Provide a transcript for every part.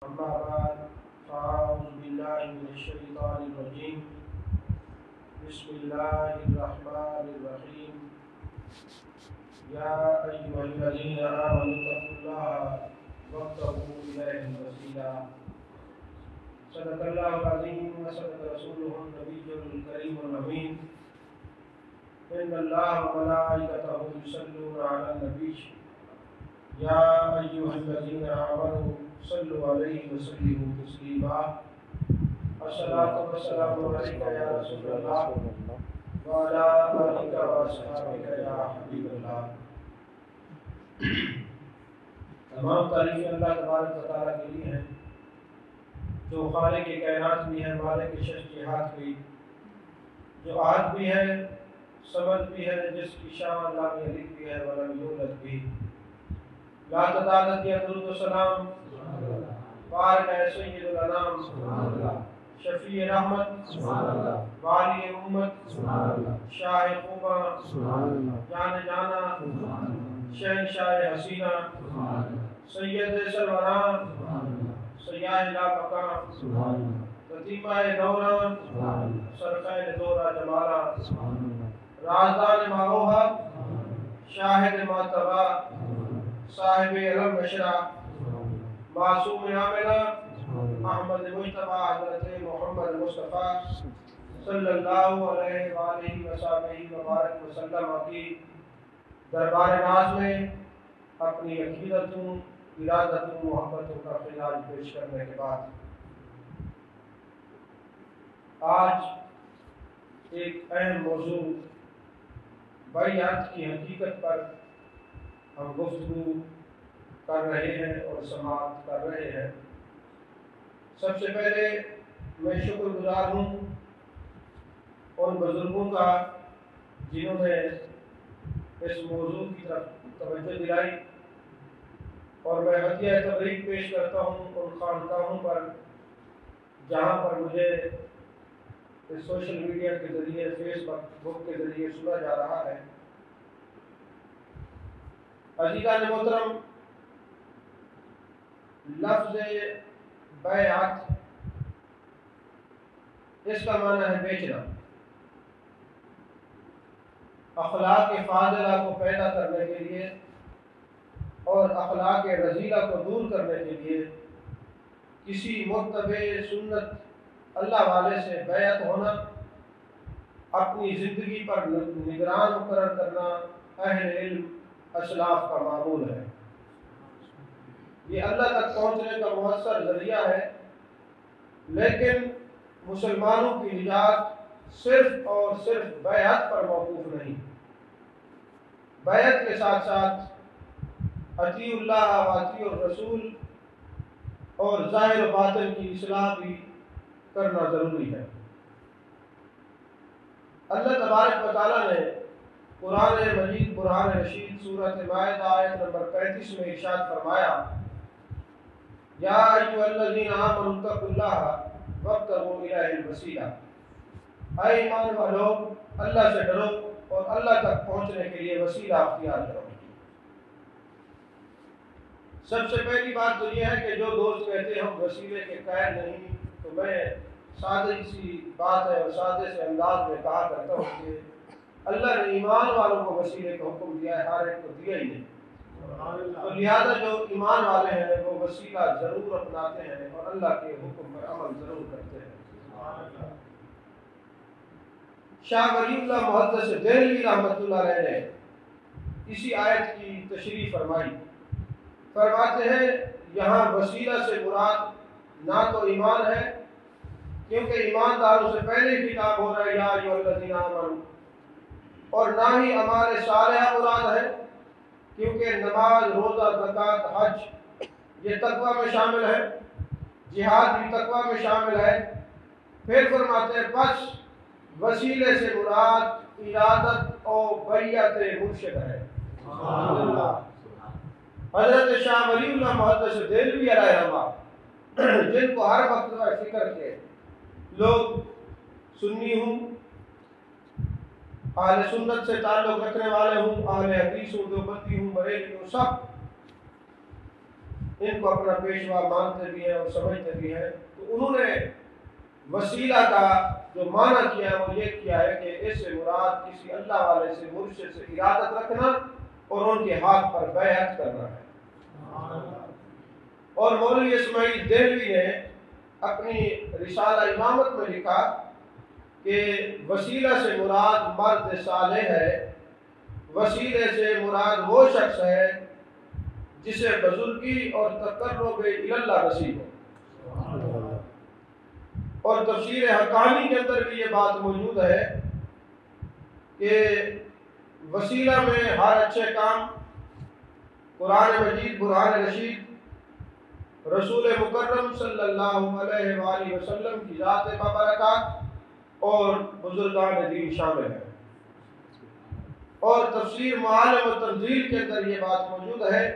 أما بعد فأعوذ بالله من الشيطان الرجيم بسم الله الرحمن الرحيم يا أيها الذين آمنوا اتقوا الله وابتغوا إليه الوسيلة صدق الله العظيم وصدق رسوله النبي الكريم الأمين إن الله وملائكته يصلون على النبي يا أيها الذين آمنوا صلوا عليه وسلموا تسليما الصلاة والسلام عليك يا رسول الله وعلى آلك وأصحابك يا حبيب اللہ۔ تمام تعریفیں اللہ تبارک و تعالیٰ کے لیے ہیں جو خالق کائنات بھی ہے، مالک شش جہات بھی، جو آہد بھی ہے، صمد بھی ہے، جس کی شان لام یلد بھی ہے ولم یولد بھی۔ لا تعداد یا درود و سلام بارک اے سید الانام شفیع رحمت والی امت شاہ خوباں جان جانا شہنشاہ حسینہ سید سروران سیاہ لا مکان قدیمہ دوران سرخین دورہ جمالہ رازدان ماوہا شاہد ماتبہ صاحب علم نشرہ معصوم عاملہ احمد مجتبہ حضرت محمد مصطفیٰ صلی اللہ علیہ وآلہ وسلم وبارک وسلم کی دربار ناز میں اپنی عقیدتوں، ارادتوں، محبتوں کا خراج پیش کرنے کے بعد آج ایک اہم موضوع بیعت کی حقیقت پر ہم گفتگو کر رہے ہیں اور سماعت کر رہے ہیں۔ سب سے پہلے میں شکر گزار ہوں ان بزرگوں کا جنہوں نے اس موضوع کی طرف توجہ دلائی، اور میں عطیہ تبریک پیش کرتا ہوں ان خانقاہوں پر جہاں پر مجھے اس سوشل میڈیا کے ذریعے، فیس بک کے ذریعے سنا جا رہا ہے۔ عزیزان محترم، لفظ بیعت اس کا معنی ہے بیچنا۔ اخلاق فاضلہ کو پیدا کرنے کے لیے اور اخلاق رذیلہ کو دور کرنے کے لیے کسی متبع سنت اللہ والے سے بیعت ہونا، اپنی زندگی پر نگران مقرر کرنا اہل علم اسلاف کا معمول ہے۔ یہ اللہ تک پہنچنے کا مؤثر ذریعہ ہے، لیکن مسلمانوں کی نجات صرف اور صرف بیعت پر موقوف نہیں۔ بیعت کے ساتھ ساتھ اطیعوا اللہ و اطیعوا الرسول اور ظاہر و باطن کی اصلاح بھی کرنا ضروری ہے۔ اللہ تبارک و تعالیٰ نے قرآن مجید برہان رشید سورۃ مائدہ آیت نمبر 35 میں ارشاد فرمایا، یا ایھا الذین آمنوا اتقوا اللہ وابتغوا الیہ الوسیلہ، اے ایمان والو اللہ سے ڈرو اور اللہ تک پہنچنے کے لیے وسیلہ اختیار کرو۔ سب سے پہلی بات تو یہ ہے کہ جو دوست کہتے ہیں ہم وسیلے کے قائل نہیں، تو میں سادہ سی بات ہے اور سادے سے انداز میں کہا کرتا ہوں کہ اللہ نے ایمان والوں کو وسیلے کا حکم دیا ہے، ہر ایک کو دیا ہی نہیں، تو لہذا جو ایمان والے ہیں وہ وسیلہ ضرور اپناتے ہیں اور اللہ کے حکم پر عمل ضرور کرتے ہیں۔ شاہ ولی اللہ محدث دہلوی رحمۃ اللہ علیہ نے اسی آیت کی تشریح فرمائی، فرماتے ہیں یہاں وسیلہ سے مراد نہ تو ایمان ہے، کیونکہ ایمانداروں سے پہلے ہی خطاب ہو رہا ہے یا ایھا الذین آمنوا، اور نہ ہی اعمال صالحہ مراد ہے، کیونکہ نماز، روزہ، زکوٰۃ، حج یہ تقویٰ میں شامل ہے، جہاد بھی تقویٰ میں شامل ہے۔ پھر فرماتے ہیں بس وسیلے سے مراد ارادت اور بیعت مرشد ہے۔ حضرت شاہ ولی اللہ محدث دہلوی علیہ رحمہ، جن کو ہر وقت فکر کے لوگ سنی ہوں، اہل سنت سے تعلق رکھنے والے ہوں، اہل حدیث ہوں، دیوبندی ہوں، بریلوی ہوں، سب ان کو اپنا پیشوا مانتے بھی ہیں اور سمجھتے بھی ہیں، تو انہوں نے وسیلہ کا جو معنی کیا ہے وہ یہ کیا ہے کہ اس سے مراد کسی اللہ والے سے، مرشد سے ارادت رکھنا اور ان کے ہاتھ پر بیعت کرنا ہے۔ اور مولوی اسماعیل دہلوی نے اپنی رسالہ امامت میں لکھا کہ وسیلہ سے مراد مرد صالح ہے، وسیلے سے مراد وہ شخص ہے جسے بزرگی اور تقرب اللہ نصیب ہو۔ اور تفسیر حقانی کے اندر بھی یہ بات موجود ہے کہ وسیلہ میں ہر اچھے کام قرآن مجید، برہان رشید، رسول مکرم صلی اللہ علیہ وآلہ وسلم کی ذات بابرکات اور بزرگان دین شامل ہیں۔ اور تفسیر معالم و تنزیل کے اندر یہ بات موجود ہے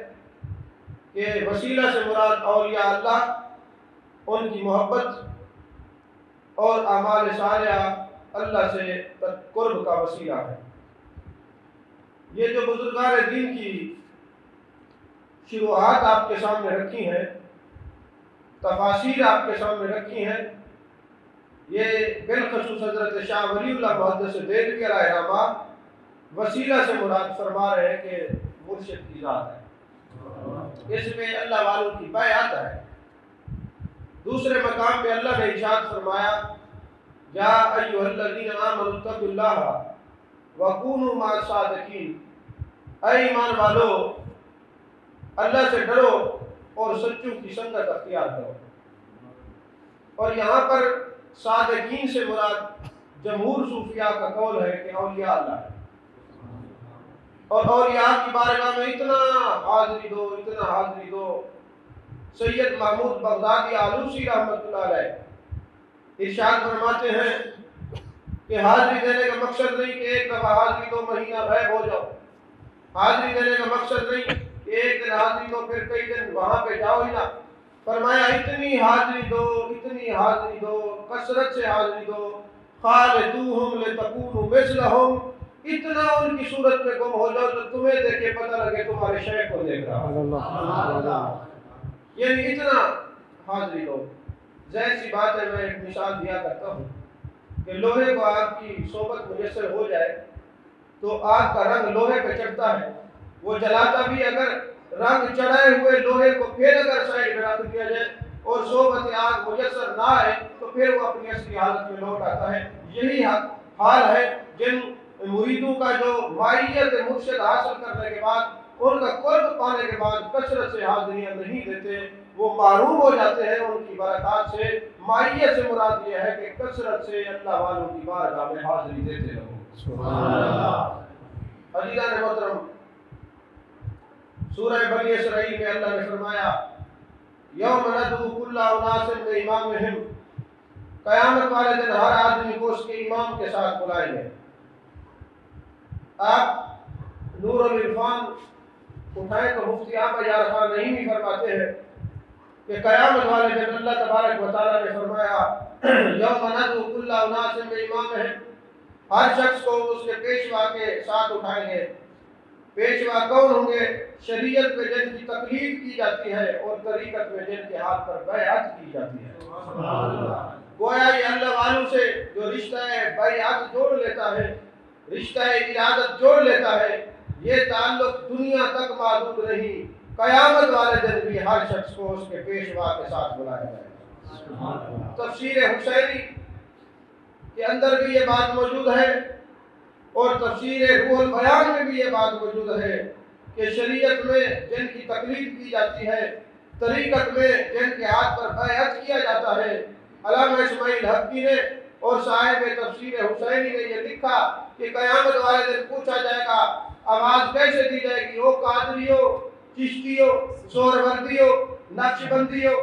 کہ وسیلہ سے مراد اولیاء اللہ، ان کی محبت اور اعمال صالحہ اللہ سے قرب کا وسیلہ ہے۔ یہ جو بزرگان دین کی شروحات آپ کے سامنے رکھی ہیں، تفاسیر آپ کے سامنے رکھی ہیں، یہ بالخصوص حضرت شاہ ولی اللہ محدث دہلوی علیہ رحمہ وسیلہ سے مراد فرما رہے ہیں کہ مرشد کی ذات ہے، اس میں اللہ والوں کی بیعت ہے۔ دوسرے مقام پہ اللہ نے ارشاد فرمایا، یا ایھا الذین آمنوا اتقوا اللہ وکونوا مع الصادقین، اے ایمان والو اللہ سے ڈرو اور سچوں کی سنگت اختیار کرو۔ اور یہاں پر صادقین سے مراد جمہور صوفیاء کا قول ہے کہ اولیاء اللہ ہے، اور اولیاء کی بارگاہ میں اتنا حاضری دو، اتنا حاضری دو۔ سید محمود بغدادی آلوسی رحمۃ اللہ علیہ ارشاد فرماتے ہیں کہ حاضری دینے کا مقصد نہیں کہ ایک دفعہ حاضری دو مہینہ غائب ہو جاؤ، حاضری دینے کا مقصد نہیں کہ ایک دن حاضری دو پھر کئی دن وہاں پہ جاؤ ہی نہ۔ فرمایا اتنی حاضری دو، اتنی حاضری دو، کثرت سے حاضری دو، خالدوہم لتکونوا مثلہم، اتنا ان کی صورت میں گم ہو جاؤ تو تمہیں دیکھ کے پتہ لگے تمہارے شیخ کو دیکھ رہا، یعنی اتنا حاضری دو۔ ظاہر سی بات ہے، میں ایک مثال دیا کرتا ہوں کہ لوہے کو آگ کی صحبت میسر ہو جائے تو آگ کا رنگ لوہے پہ چڑھتا ہے، وہ جلاتا بھی اگر رنگ چڑھائے ہوئے لوہے کو پھر اگر سائڈ میں رکھ دیا جائے اور صحبت آگ میسر نہ آئے تو پھر وہ اپنی اصلی حالت میں لوٹ آتا ہے۔ یہی حال ہے جن مریدوں کا جو مائیت مرشد حاصل کرنے کے بعد، ان کا قرب پانے کے بعد کثرت سے حاضریاں نہیں دیتے، وہ محروم ہو جاتے ہیں ان کی برکات سے۔ مائیت سے مراد یہ ہے کہ کثرت سے اللہ والوں کی بارگاہ میں حاضری دیتے رہو۔ سبحان اللہ۔ عزیزان محترم، سورہ بنی اسرائیل میں اللہ نے فرمایا، یوم ندعو کل اناس بامامہم، قیامت والے دن ہر آدمی کو اس کے امام کے ساتھ بلائیں گے۔ آپ نور العرفان اٹھائیں تو مفتی احمد یار خان نعیمی فرماتے ہیں کہ قیامت والے دن اللہ تبارک و تعالیٰ نے فرمایا، یوم ندعو کل اناس بامامہم، ہر شخص کو اس کے پیشوا کے ساتھ اٹھائیں گے۔ پیشوا کون ہوں گے؟ شریعت میں جن کی تکلیف کی جاتی ہے اور طریقت میں جن کے ہاتھ پر بیعت کی جاتی ہے۔ گویا یہ اللہ والوں سے جو رشتہ بیعت جوڑ لیتا ہے، رشتہ ارادت جوڑ لیتا ہے، یہ تعلق دنیا تک محدود نہیں، قیامت والے دن بھی ہر شخص کو اس کے پیشوا کے ساتھ بلایا جائے گا۔ تفسیر حسینی کے اندر بھی یہ بات موجود ہے اور تفسیر روح البیان میں بھی یہ بات موجود ہے کہ شریعت میں جن کی تکلیف کی جاتی ہے، طریقت میں جن کے ہاتھ پر بیعت کیا جاتا ہے۔ علامہ اسماعیل حقی نے اور صاحب تفسیر حسینی نے یہ لکھا کہ قیامت والے دن پوچھا جائے گا آواز کیسے دی جائے گی، او قادری ہو، چشتی ہو، سہروردی ہو، نقش بندی ہو،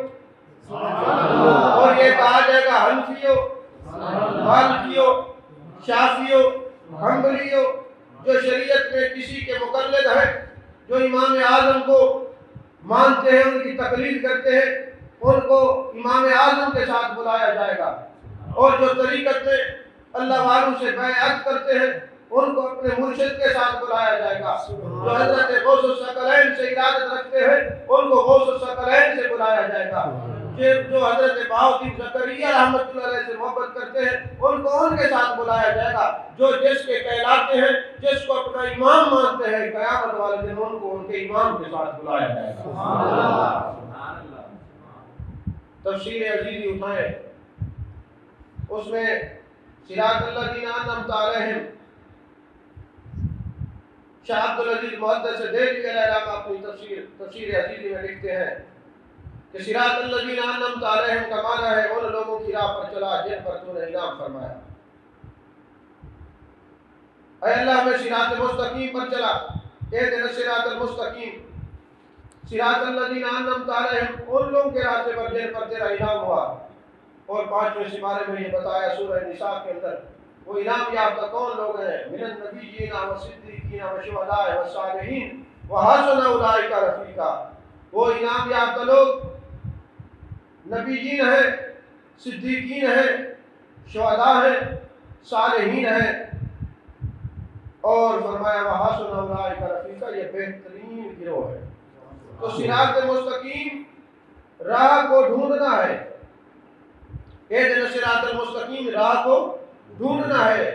اور یہ کہا جائے گا حنفی ہو، مالکی ہو، شافعی ہو، حنبلی ہو۔ جو شریعت میں کسی کے مقلد ہیں، جو امام اعظم کو مانتے ہیں، ان کی تقلید کرتے ہیں، ان کو امام اعظم کے ساتھ بلایا جائے گا۔ اور جو طریقت میں اللہ والوں سے بیعت کرتے ہیں، ان کو اپنے مرشد کے ساتھ بلایا جائے گا۔ جو حضرت غوث الثقلین سے ارادت رکھتے ہیں ان کو غوث الثقلین سے بلایا جائے گا۔ جو حضرت بہاؤالدین زکریہ رحمۃ اللہ علیہ سے محبت کرتے ہیں ان کو ان کے ساتھ بلایا جائے گا۔ جو جس کے کہلاتے ہیں، جس کو اپنا امام مانتے ہیں، قیامت والے دن ان کو ان کے امام کے ساتھ بلایا جائے گا۔ تفسیر عزیزی اٹھائیں، اس میں صراط الذین انعمت علیہم، شاہ عبدالعزیز محدث دہلوی علیہ السلام اپنی تفسیر عزیزی میں لکھتے ہیں کہ صراط الذین انعمت علیہم کا معنی ہے ان لوگوں کی راہ پر چلا جن پر تو نے انعام فرمایا۔ اے اللہ ہمیں صراط مستقیم پر چلا، اہدنا الصراط المستقیم، صراط الذین انعمت علیہم ان لوگوں کے راستے پر جن پر تیرا انعام ہوا۔ اور 5ویں سپارے میں یہ بتایا سورہ نساء کے اندر وہ انعام یافتہ کون لوگ ہیں؟ من النبیین والصدیقین والشہداء والصالحین وحسن اولئک رفیقا۔ وہ انعام یافتہ لوگ نبیین ہیں، صدیقین ہیں، شہداء ہیں، صالحین ہیں، اور فرمایا وحسن اولئک رفیقا، یہ بہترین گروہ ہے۔ تو صراط مستقیم راہ کو ڈھونڈنا ہے، اہدنا الصراط المستقیم راہ کو ڈھونڈنا ہے۔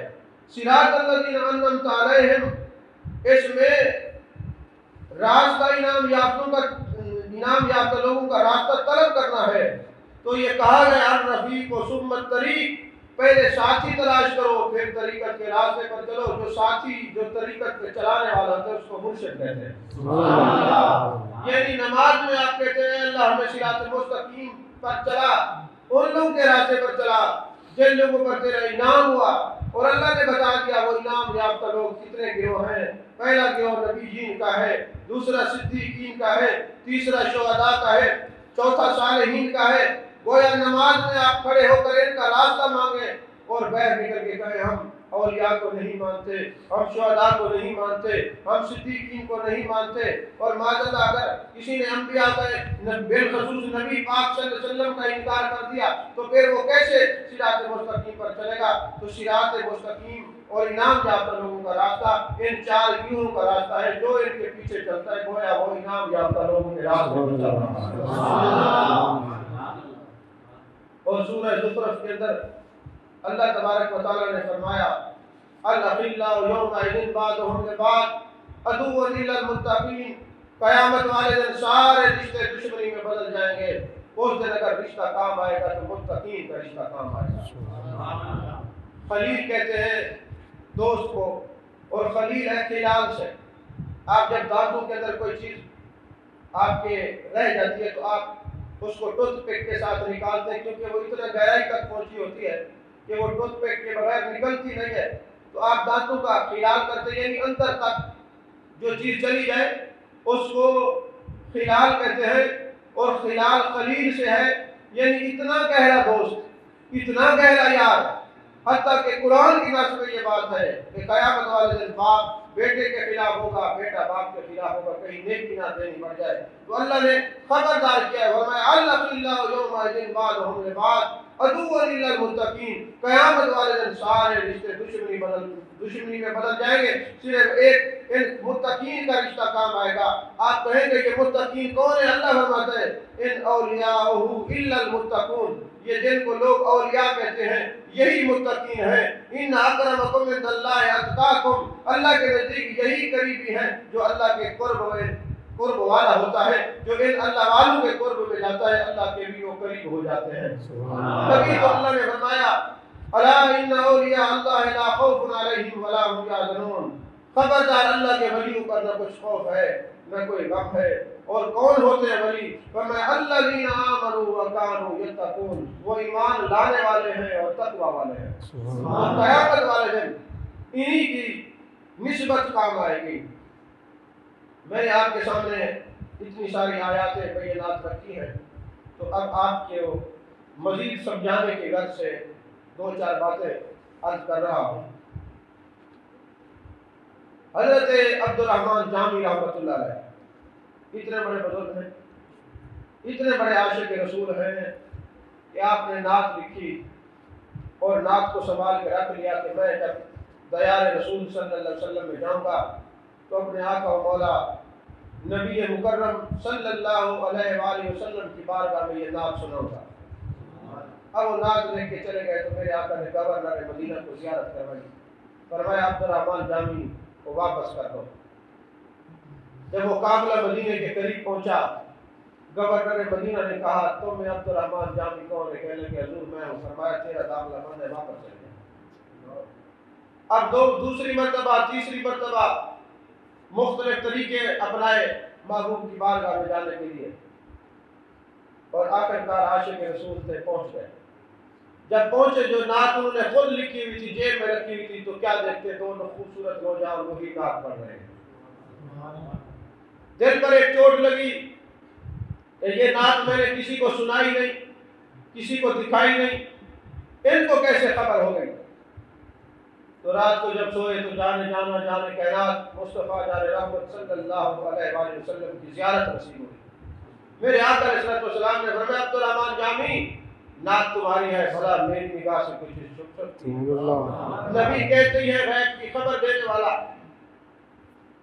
صراط الذین انعمت علیہم، اس میں راستہ انعام یافتہ لوگوں کا راستہ طلب کرنا ہے۔ تو یہ کہا گیا الرفیق و ثم الطریق، پہلے ساتھی تلاش کرو پھر طریقت کے راستے پر چلو۔ جو ساتھی جو طریقت پہ چلانے والا ہوتا ہے اس کو مرشد کہتے ہیں۔ یعنی نماز میں آپ کہتے ہیں اللہ ہمیں صراط مستقیم پر چلا، ان لوگوں کے راستے پر چلا جن لوگوں پر تیرا انعام ہوا۔ اور اللہ نے بتا دیا وہ انعام یافتہ لوگ کتنے گروہ ہیں۔ پہلا گروہ نبیین کا ہے، دوسرا صدیقین کا ہے، تیسرا شہداء کا ہے، چوتھا صالحین کا ہے۔ گویا نماز میں آپ کھڑے ہو کر ان کا راستہ مانگیں اور باہر نکل کے کہیں ہم اولیاء کو نہیں مانتے، ہم شہداء کو نہیں مانتے، ہم صدیقین کو نہیں مانتے۔ اور معذاللہ اگر کسی نے انبیاء کا بالخصوص نبی پاک صلی اللہ علیہ وسلم کا انکار کر دیا تو پھر وہ کیسے صراط مستقیم پر چلے گا؟ تو صراط مستقیم اور انعام یافتہ لوگوں کا راستہ ان 4 گروہوں کا راستہ ہے۔ جو ان کے پیچھے چلتا ہے گویا وہ انعام یافتہ لوگوں کے راستے پر چل رہا ہے۔ اور سورہ زخرف کے اندر اللہ تبارک و تعالیٰ نے فرمایا الاخلاء یومئذ بعضهم لبعض عدو الا المتقین، قیامت والے دن سارے رشتے دشمنی میں بدل جائیں گے۔ اس دن اگر رشتہ کام آئے گا تو متقین کا رشتہ کام آئے گا۔ خلیل کہتے ہیں دوست کو، اور خلیل ہے خلال سے۔ آپ جب دانتوں کے اندر کوئی چیز آپ کے رہ جاتی ہے تو آپ اس کو ٹوتھ پک کے ساتھ نکالتے ہیں، کیونکہ وہ اتنا گہرائی تک پہنچی ہوتی ہے کہ وہ ٹوتھ پک کے بغیر نکلتی نہیں ہے۔ تو آپ دانتوں کا خلال کرتے ہیں، یعنی اندر تک جو چیز چلی جائے اس کو خلال کہتے ہیں۔ اور خلال خلیل سے ہے، یعنی اتنا گہرا دوست، اتنا گہرا یار، حتیٰ کہ قرآن کی نص میں یہ بات ہے کہ قیامت والے دن باپ بیٹے کے خلاف ہوگا، بیٹا باپ کے خلاف ہوگا، کہیں نیکی نہ دینی پڑ جائے۔ تو اللہ نے خبردار کیا ہے، فرمایا الاخلاء یومئذ بعضهم لبعض عدو الا المتقین، قیامت والے دن سارے رشتے دشمنی میں بدل جائیں گے، صرف ایک ان متقین کا رشتہ کام آئے گا۔ آپ کہیں گے کہ متقین کون ہے؟ اللہ فرماتا ہے ان اولیاءہ الا المتقون، یہ جن کو لوگ اولیاء کہتے ہیں یہی متقین ہیں۔ ان اکرمکم عند اللہ اتقاکم، اللہ کے نزدیک یہی قریبی ہیں جو اللہ کے قرب والا ہوتا ہے۔ جو ان اللہ والوں کے قرب میں جاتا ہے اللہ کے بھی وہ قریب ہو جاتے ہیں۔ تبھی تو اللہ نے فرمایا الا ان اولیاء اللہ لا خوف علیہم ولا هم یحزنون، خبردار اللہ کے ولیوں پر نہ کچھ خوف ہے نہ کوئی غم ہے۔ اور کون ہوتے ہیں ولی؟ فرمایا الذین آمنوا وکانوا یتقون، وہ ایمان لانے والے ہیں اور تقوی والے ہیں۔ قیامت والے دن انہی کی نسبت کام آئے گی۔ میں نے آپ کے سامنے اتنی ساری آیاتیں بینات رکھی ہیں، تو اب آپ کے مزید سمجھانے کے غرض سے 2-4 باتیں عرض کر رہا ہوں۔ حضرت عبدالرحمن جامی رحمۃ اللہ علیہ اتنے بڑے بزرگ ہیں، اتنے بڑے عاشق رسول ہیں کہ آپ نے نعت لکھی اور نعت کو سنبھال کے رکھ لیا کہ میں جب دیار رسول صلی اللہ علیہ وسلم میں جاؤں گا تو اپنے آقا و مولا نبی مکرم صلی اللہ علیہ وآلہ وسلم کی بارگاہ میں یہ نعت سناؤں گا۔ اب وہ نعت لے کے چلے گئے تو میرے آقا نے گورنر مدینہ کو زیارت کروائی، فرمایا عبدالرحمن جامی کو واپس کر دو۔ جب وہ قافلہ مدینہ کے قریب پہنچا، گورنر مدینہ نے کہا تم میں عبدالرحمن جامی کون ہے؟ کہنے لگے حضور میں ہوں۔ فرمایا تیرا داخلہ بند ہے، واپس چلے گئے۔ اب دوسری مرتبہ تیسری مرتبہ مختلف طریقے اپنائے محبوب کی بارگاہ میں جانے کے لیے، اور آخرکار عاشق رسول سے پہنچ گئے۔ جب پہنچے جو نعت انہوں نے خود لکھی ہوئی تھی، جیب میں رکھی ہوئی تھی، تو کیا دیکھتے دونوں خوبصورت نوجوان وہی نعت پڑھ رہے ہیں۔ دل پر ایک چوٹ لگی کہ یہ نعت میں نے کسی کو سنائی نہیں، کسی کو دکھائی نہیں، ان کو کیسے خبر ہو گئی؟ تو رات کو جب سوئے تو جانے کائنات مصطفیٰ جان رحمت صلی اللہ علیہ وآلہ وسلم کی زیارت نصیب ہوئی۔ میرے آقا علیہ السلام نے فرمایا عبدالرحمن جامی نعت تمہاری ہے، بھلا میری نگاہ سے کچھ چھپ سکتی ہے؟ نبی کہتے ہیں غیب کی خبر دینے والا،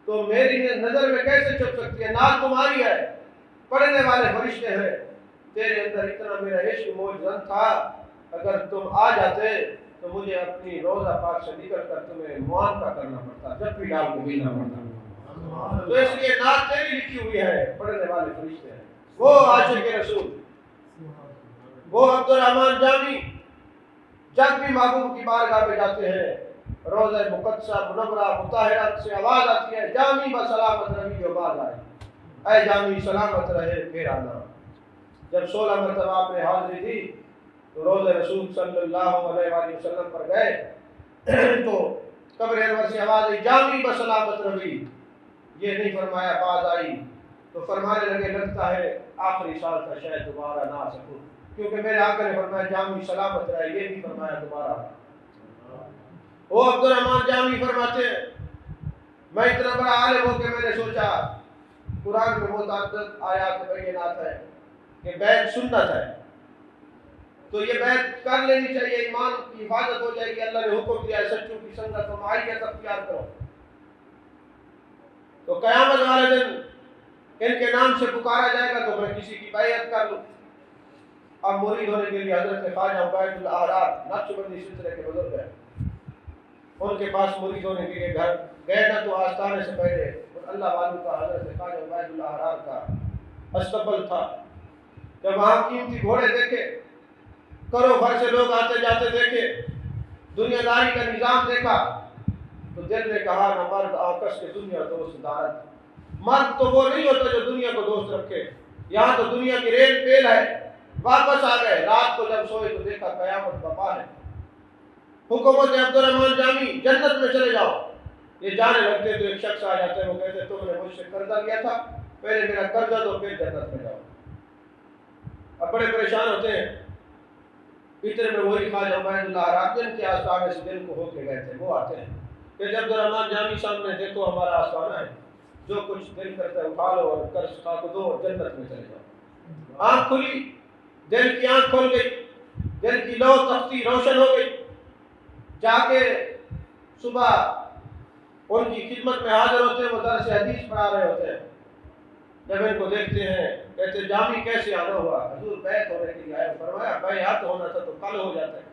تو میری نظر میں کیسے چھپ سکتی ہے؟ نعت تمہاری ہے، پڑھنے والے فرشتے ہیں، تیرے اندر اتنا میرا عشق موجود تھا، اگر تم آ جاتے تو مجھے اپنی روزہ پاک سے نکل کر تمہیں معانقہ کرنا پڑتا، جب بھی ڈال کو ملنا پڑتا۔ تو اس لیے نعت تیری لکھی ہوئی ہے، پڑھنے والے فرشتے ہیں، وہ عاشق رسول، وہ عبدالرحمن جامی جب بھی محبوب کی بارگاہ میں جاتے ہیں، روزہ مقدسہ منورہ مطہرہ سے آواز آتی ہے جامی بسلامت روی جو باز آئے، اے جامی سلامت رہے پھر آنا۔ جب 16 مرتبہ آپ نے حاضری دی تو روزہ رسول صلی اللہ علیہ وآلہ وسلم پر گئے تو قبر انور سے آواز آئی جامی بسلامت روی، یہ نہیں فرمایا باز آئی، تو فرمانے لگے لگتا ہے آخری سال کا شاید دوبارہ نہ آ سکوں، کیونکہ میرے آقا نے فرمایا جامی سلامت رہے، یہ نہیں فرمایا دوبارہ۔ وہ عبدالرحمن جامی فرماتے ہیں میں اتنا بڑا عالم ہو کہ میں نے سوچا قرآن میں متعدد آیات بینات ہے کہ بیعت سنت ہے، تو یہ بیعت کر لینی چاہیے، ایمان کی حفاظت ہو جائے گی، اللہ نے حکم دیا ہے سچوں کی سنگت و معیت اختیار کرو۔ تو قیامت والے دن ان کے نام سے پکارا جائے گا تو میں کسی کی بیعت کر لوں۔ اب مرید ہونے کے لیے حضرت خواجہ عبید اللہ احرار نقشبندی سلسلے کے بزرگ ہیں، ان کے پاس مرید ہونے کے لیے گھر گئے نہ تو آستانے سے پہلے اللہ والوں کا حضرت خواجہ عبید اللہ احرار کا استقبل تھا۔ جب وہاں قیمتی گھوڑے دیکھے، کرو بھر سے لوگ آتے جاتے دیکھے، دنیا داری کا نظام دیکھا، تو دل نے کہا نہ مرد آکش کے دنیا دوست دارت۔ مرد تو وہ نہیں ہوتا جو دنیا کو دوست رکھے، یہاں تو دنیا کی ریل پیل ہے۔ واپس آ گئے، رات کو جب سوئے تو دیکھا قیامت بپا ہے۔ حکومت عبدالرحمن جامی جنت میں چلے جاؤ، یہ جانے لگتے تو ایک شخص آ جاتے، وہ کہتے تم نے مجھ سے قرضہ لیا تھا، پہلے میرا قرضہ دو پھر جنت میں جاؤ۔ اب بڑے پریشان ہوتے ہیں، اتنے میں وہی خواجہ عبید اللہ احرار جن کے آستانے سے دل کو ہو کے گئے تھے وہ آتے ہیں کہ جب عبدالرحمن جامی سامنے دیکھو ہمارا آستانہ ہے، جو کچھ دل کرتا ہے اٹھا لو اور قرض کھا کو دو اور جنت میں چلے جاؤ۔ آنکھ کھلی، دل کی آنکھ کھل گئی، دل کی لو تختی روشن ہو گئی۔ جا کے صبح ان کی خدمت میں حاضر ہوتے ہیں، وہ درس حدیث پڑھا رہے ہوتے ہیں۔ جب ان کو دیکھتے ہیں کہتے جامی کیسے آنا ہوا؟ حضور بیعت ہونے کے لیے آئے۔ فرمایا بیعت ہونا تھا تو کل ہو جاتا ہے،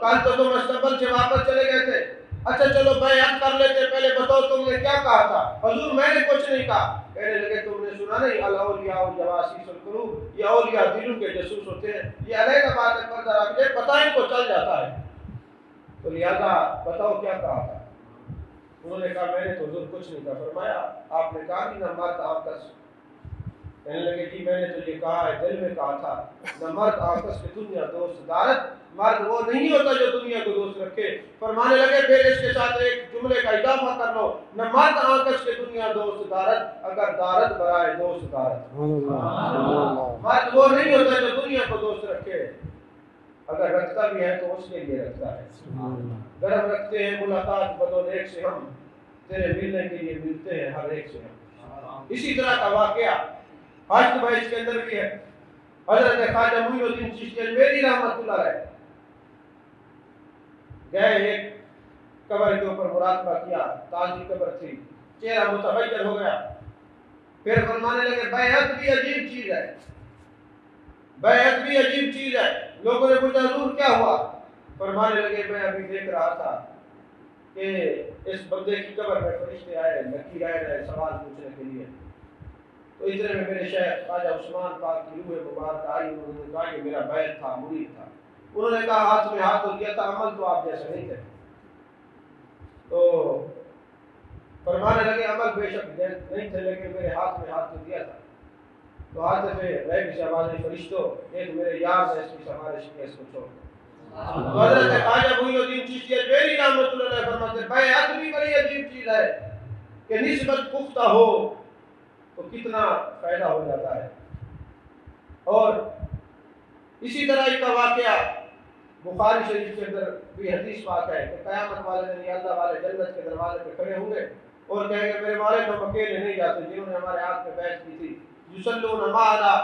کل تو تم استقبل سے واپس چلے گئے تھے، اچھا چلو بیعت کر لیتے، پہلے بتاؤ تم نے کیا کہا تھا؟ حضور میں نے کچھ نہیں کہا۔ کہنے لگے تم نے سنا نہیں الاولیاء الجواسیس القلوب، یہ اولیاء دلوں کے جاسوس ہوتے ہیں، یہ علیحدہ بات ہے، پردہ رکھ دے، پتہ ان کو چل جاتا ہے، تو لہذا بتاؤ کیا کہا تھا؟ انہوں نے کہا میں نے تو حضور کچھ نہیں کہا۔ فرمایا آپ نے کہا نہیں نہ مرد آپس؟ کہنے لگے جی میں نے تو یہ کہا ہے، دل میں کہا تھا نہ مرد آپس کے دنیا دوست دارت، مرد وہ نہیں ہوتا جو دنیا کو دوست رکھے۔ فرمانے لگے پھر اس کے ساتھ ایک جملے کا اضافہ کر لو، نہ مرد آپس کے دنیا دوست دارت، اگر دارت برائے دوست دارت۔ مرد وہ نہیں ہوتا جو دنیا کو دوست رکھے، اگر رکھتا بھی ہے تو اس کے لیے رکھتا ہے۔ گرم رکھتے ہیں ملاقات بدو ایک سے ہم، تیرے ملنے کے لیے ملتے ہیں ہر ایک سے ہم۔ اسی طرح کا واقعہ حج بحث کے اندر بھی ہے۔ حضرت خواجہ معین الدین چشتی اجمیری رحمۃ اللہ علیہ گئے ایک قبر کے اوپر مراقبہ کیا، تازی قبر تھی، چہرہ متغیر ہو گیا. پھر فرمانے لگے بیعت بھی عجیب چیز ہے، بیعت بھی عجیب چیز ہے. لوگوں نے پوچھا حضور کیا ہوا؟ فرمانے لگے میں ابھی دیکھ رہا تھا کہ اس بندے کی قبر میں فرشتے آئے، لکیر آئے رہے سوال پوچھنے کے لیے. تو اتنے میں میرے شیخ خواجہ عثمان پاک کی روح مبارک آئی، انہوں نے کہا کہ میرا بیعت تھا، مرید تھا. انہوں نے کہا ہاتھ میں ہاتھ تو دیا تھا، عمل تو آپ جیسے نہیں تھے. تو فرمانے لگے عمل بے شک نہیں تھے لیکن میرے ہاتھ میں ہاتھ تو دیا تھا. تو ہاتھ سے غیب سے آواز آئی فرشتوں ایک میرے یار ہے، اس کی سفارش کی، اس کو چھوڑ. تو حضرت خواجہ معین الدین چشتی اجمیری رحمۃ اللہ علیہ فرماتے ہیں بیعت بھی بڑی عجیب چیز ہے کہ نسبت پختہ ہو تو کتنا فائدہ ہو جاتا ہے. اور اسی طرح ایک واقعہ بخاری شریف کے اندر بھی حدیث پاک ہے کہ قیامت والے دن اللہ والے جنت کے دروازے پہ کھڑے ہوں گے اور کہیں گے میرے مالک ہم اکیلے نہیں جاتے، جنہوں نے ہمارے ہاتھ میں بیعت کی تھی، یصلون معنا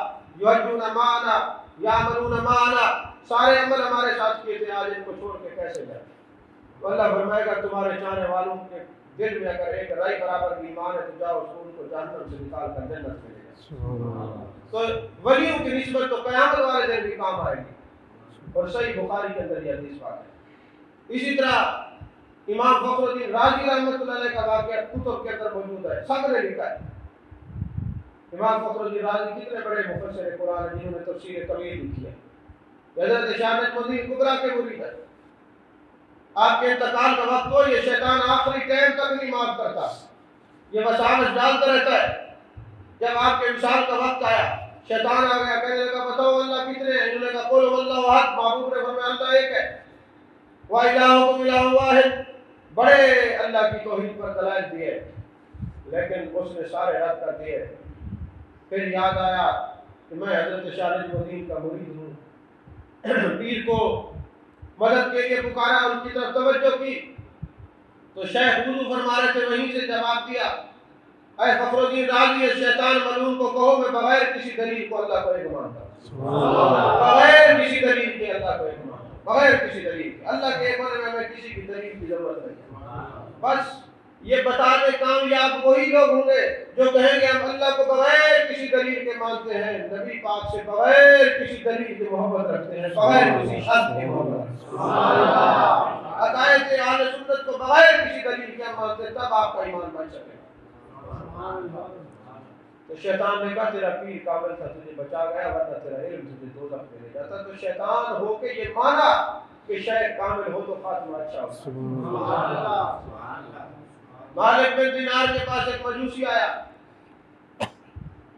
یحجون معنا یعملون معنا، سارے عمل ہمارے ساتھ کیے تھے، آج ان کو چھوڑ کے کیسے جائیں؟ تو اللہ فرمائے گا تمہارے چاہنے والوں کے دل میں اگر ایک رائی برابر بھی ایمان ہے تو جاؤ ان کو جہنم سے نکال کر جنت میں لے جاؤ. تو ولیوں کی نسبت تو قیامت والے دن بھی کام آئے گی. اور صحیح بخاری کے اندر یہ حدیث بات ہے. اسی طرح امام فخر الدین رازی رحمۃ اللہ علیہ کا واقعہ کتب کے اندر موجود ہے، سب نے لکھا ہے. امام فخر الدین رازی کتنے بڑے مفسر قرآن ہیں جنہوں نے تفسیر کبیر لکھی ہے. حضرت شاہ نجمالدین کبریٰ کے مرید ہے. آپ کے انتقال کا وقت ہو یہ شیطان آخری ٹائم تک نہیں معاف کرتا، یہ وساوس ڈالتا رہتا ہے. جب آپ کے وصال کا وقت آیا شیطان آ گیا، کہنے لگا بتاؤ اللہ کتنے ہیں؟ انہوں نے کہا قل هو اللہ احد. محبوب نے فرمایا اللہ ایک ہے. وَإِلَٰهُكُمْ إِلَٰهٌ وَاحِدٌ. بڑے اللہ کی توحید پر دلائل دیے لیکن اس نے سارے رد کر دیے. پھر یاد آیا کہ میں حضرت شاہ نجمالدین کا مرید ہوں. پیر کو مدد کے لیے پکارا، ان کی طرف توجہ کی تو شیخ وضو فرما رہے تھے، وہیں سے جواب دیا اے فخر الدین رازی شیطان ملعون کو کہو میں بغیر کسی دلیل کو اللہ کو ایک مانتا ہوں، بغیر کسی دلیل کے اللہ کو ایک مانتا ہوں، بغیر کسی دلیل کے اللہ کے ایک ہونے میں ہمیں کسی کی دلیل کی ضرورت نہیں. بس یہ بتانے کامیاب وہی لوگ ہوں گے جو کہیں گے ہم اللہ کو بغیر کسی دلیل کے مانتے ہیں، نبی پاک سے بغیر کسی دلیل کی محبت رکھتے ہیں، بغیر کسی شرط کی محبت رکھتے ہیں، عقائد اہل سنت کو بغیر کسی دلیل کے مانتے ہیں، تب آپ کا ایمان بن سکے. تو شیطان نے کہا تیرا پیر کامل تھا تجھے بچا گیا ورنہ تیرا علم تجھے دوزخ میں لے جاتا. تو شیطان ہو کے یہ مانا کہ شاید کامل ہو تو خاتمہ اچھا ہو. مالک بن دینار کے پاس ایک مجوسی آیا،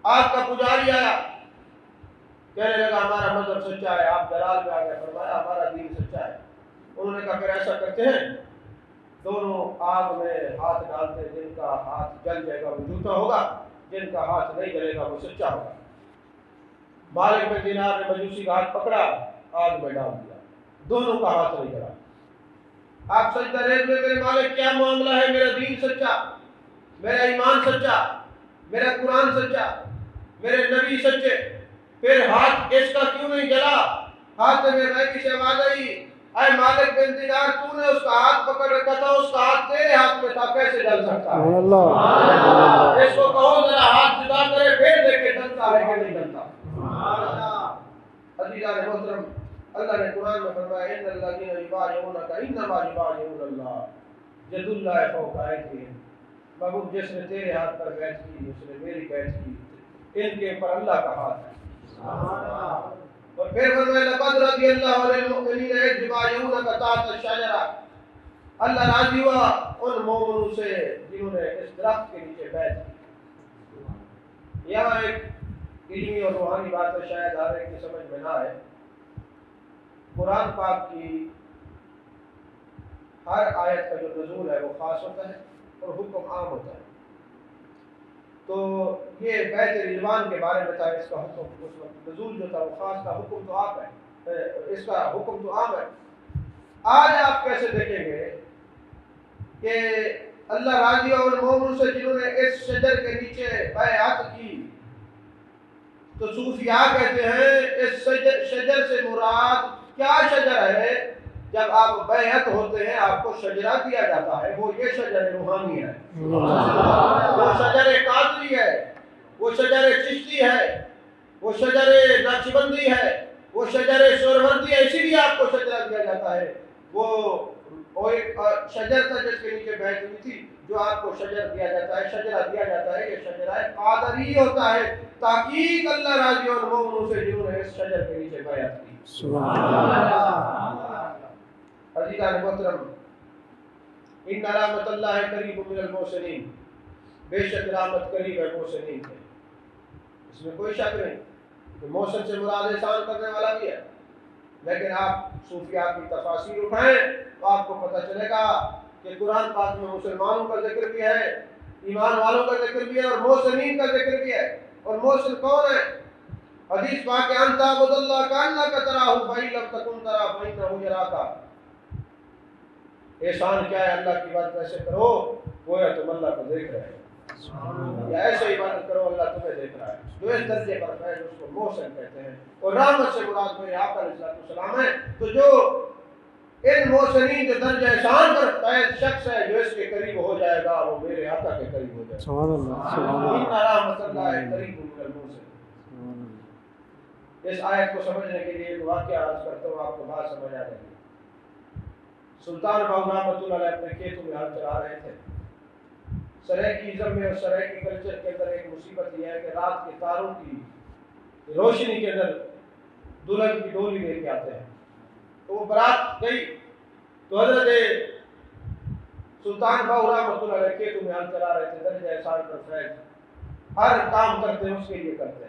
آپ کا پجاری آیا، کہنے لگا ہمارا مذہب سچا ہے. آپ دلال میں آ گئے، فرمایا ہمارا دین سچا ہے. انہوں نے کہا پھر ایسا کرتے ہیں دونوں آگ میں ہاتھ ڈالتے، جن کا ہاتھ جل جائے گا وہ جھوٹا ہوگا، جن کا ہاتھ نہیں جلے گا وہ سچا ہوگا. مالک بن دینار نے مجوسی کا ہاتھ پکڑا، آگ میں ڈال دیا، دونوں کا ہاتھ نہیں جلا. آپ سجدہ ریز میں میرے مالک کیا معاملہ ہے؟ میرا دین سچا، میرا ایمان سچا، میرا قرآن سچا، میرے نبی سچے، پھر ہاتھ اس کا کیوں نہیں جلا؟ ہاتھ میں غیبی سے آواز آئی اے مالک بن دینار تو نے اس کا ہاتھ پکڑ رکھا تھا، اس کا ہاتھ تیرے ہاتھ میں تھا، کیسے جل سکتا ہے؟ اس کو کہو ذرا ہاتھ جدا کرے پھر دیکھے جلتا ہے کہ نہیں جلتا. عزیزان محترم، اللہ نے قرآن میں فرمایا ان الذین یبایعونک انما یبایعون اللہ ید اللہ فوق ایدیہم. محبوب جس نے تیرے ہاتھ پر بیعت کی اس نے میری بیعت کی، ان کے اوپر اللہ کا ہاتھ ہے. اور پھر فرمایا لقد رضی اللہ عن المؤمنین اذ یبایعونک تحت الشجرہ. اللہ راضی ہوا ان مومنوں سے جنہوں نے اس درخت کے نیچے بیعت کی. یہاں ایک علمی اور روحانی بات ہے، شاید ہر ایک کی سمجھ میں نہ آئے. قرآن پاک کی ہر آیت کا جو نزول ہے وہ خاص ہوتا ہے اور حکم عام ہوتا ہے. تو یہ بیعت رضوان کے بارے میں تھا، اس کا حکم اس وقت نزول جو تھا وہ خاص تھا، حکم تو عام ہے، اس کا حکم تو عام ہے. آج آپ کیسے دیکھیں گے کہ اللہ راضی اور مومنوں سے جنہوں نے اس شجر کے نیچے بیعت کی، تو صوفیاء کہتے ہیں اس شجر سے مراد کیا شجر ہے؟ جب آپ بیعت ہوتے ہیں آپ کو شجرہ دیا جاتا ہے، وہ یہ شجر روحانی ہے، وہ شجر قادری ہے، وہ شجر چشتی ہے، وہ شجر نقشبندی ہے، وہ شجر سہروردی ہے، اسی لیے آپ کو شجرہ دیا جاتا ہے۔ وہ ایک شجر تھا جس کے نیچے بیعت ہوئی تھی، جو آپ کو شجر دیا جاتا ہے، شجرہ دیا جاتا ہے، یہ شجرہ قادری ہوتا ہے، تحقیق اللہ راضی اور مومنوں سے جنہوں نے اس شجر کے نیچے بیعت کی۔ سبحان اللہ۔ عزیزان محترم، ان رحمت اللہ قریب من المحسنین، بے شک رحمت قریب ہے محسنین کے، اس میں کوئی شک نہیں کہ محسن سے مراد احسان کرنے والا بھی ہے، لیکن آپ صوفیاء کی تفاسیر اٹھائیں تو آپ کو پتہ چلے گا کہ قرآن پاک میں مسلمانوں کا ذکر بھی ہے، ایمان والوں کا ذکر بھی ہے، اور محسنین کا ذکر بھی ہے۔ اور محسن کون ہے؟ حدیث پاک ان تعبد اللہ کانک تراہ فإن لم تکن تراہ فإنہ یراک۔ احسان کیا ہے؟ اللہ کی عبادت ایسے کرو گویا تم اللہ کو دیکھ رہے ہو، یا ایسے عبادت کرو اللہ تمہیں دیکھ رہا ہے۔ جو اس درجے پر فیض اس کو محسن کہتے ہیں، اور رحمت سے مراد میرے آقا علیہ السلام ہے۔ تو جو ان محسنین جو درجہ احسان پر فیض شخص ہے، جو اس کے قریب ہو جائے گا وہ میرے آقا کے قریب ہو جائے گا۔ سبحان اللہ، سبحان اللہ۔ ان رحمت اللہ قریب من المحسن۔ اس آیت کو سمجھنے کے لیے ایک واقعہ عرض کرتا ہوں، آپ کو بات سمجھ آ جائے گی۔ سلطان باہو رحمۃ اللہ علیہ اپنے کھیتوں میں ہل چلا رہے تھے۔ سرائیکیزم میں اور سرائیکی کلچر کے اندر ایک مصیبت یہ ہے کہ رات کے تاروں کی روشنی کے اندر دلہن کی ڈولی لے کے آتے ہیں۔ تو وہ برات گئی تو حضرت سلطان باہو رحمۃ اللہ علیہ کھیتوں میں ہل چلا رہے تھے، درجہ احسان پر فیض ہر کام کرتے ہیں اس کے لیے کرتے ہیں۔